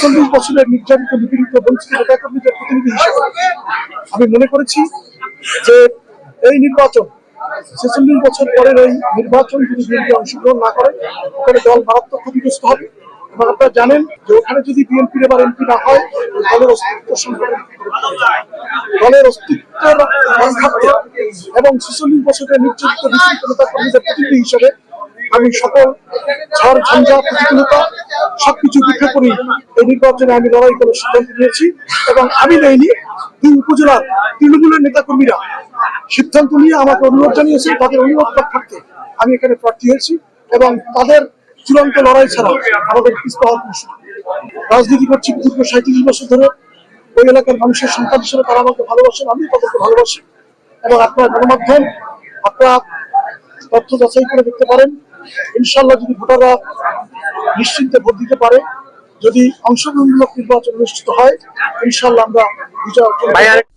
46 বছরের নির্যাতিত নিপীড়িত বঞ্চিত নেতাকর্মীদের প্রতিনিধি হিসেবে আমি মনে করেছি যে এই নির্বাচন 46 বছর পরের এই নির্বাচন যদি বিএনপি অংশগ্রহণ না করে ওখানে দল মারাত্মক ক্ষতিগ্রস্ত হবে। এবং আপনারা জানেন যে ওখানে যদি বিএনপির এবার এমপি না হয় দলের অস্তিত্ব সংকটে দলের অস্তিত্বের রক্ষার্থে এবং 46 বছরের নির্যাতিত নিপীড়িত নেতাকর্মীদের প্রতিনিধি হিসেবে আমি সকল ঝড় ঝঞ্ঝা প্রতিকূলতা সবকিছু উপেক্ষা করি এই নির্বাচনে আমি লড়াই করার সিদ্ধান্ত নিয়েছি। এবং আমি নেইনি, দুই উপজেলার তৃণমূলের নেতাকর্মীরা সিদ্ধান্ত নিয়ে আমাকে অনুরোধ জানিয়েছেন, তাদের অনুরোধ রক্ষার্থে আমি এখানে প্রার্থী হয়েছি। এবং তাদের চূড়ান্ত লড়াই ছাড়া আমাদের পিছপাওয়ার কোনো সুযোগ নেই। রাজনীতি করছি দীর্ঘ 37 বছর ধরে। ওই এলাকার মানুষের সন্তান হিসেবে তারা আমাকে ভালোবাসেন, আমি তাদেরকে ভালোবাসি। এবং আপনার গণমাধ্যম আপনারা তথ্য যাচাই করে দেখতে পারেন। ইনশাল্লাহ যদি ভোটাররা নিশ্চিন্তে ভোট দিতে পারে, যদি অংশগ্রহণমূলক নির্বাচন অনুষ্ঠিত হয়, ইনশাল্লাহ আমরা বিজয় অর্জন করব।